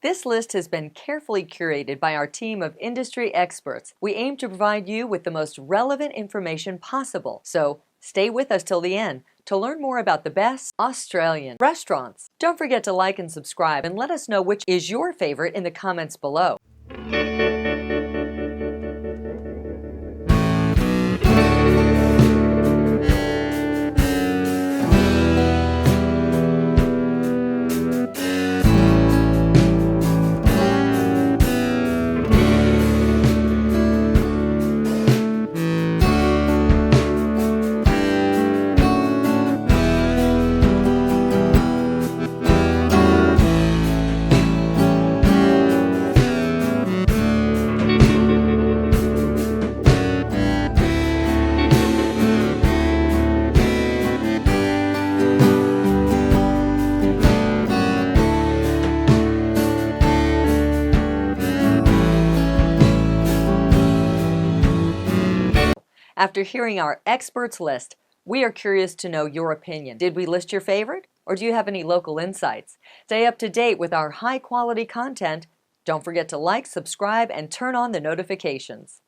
This list has been carefully curated by our team of industry experts. We aim to provide you with the most relevant information possible, so stay with us till the end to learn more about the best Australian restaurants. Don't forget to like and subscribe and let us know which is your favorite in the comments below. After hearing our experts list, we are curious to know your opinion. Did we list your favorite, or do you have any local insights? Stay up to date with our high-quality content. Don't forget to like, subscribe, and turn on the notifications.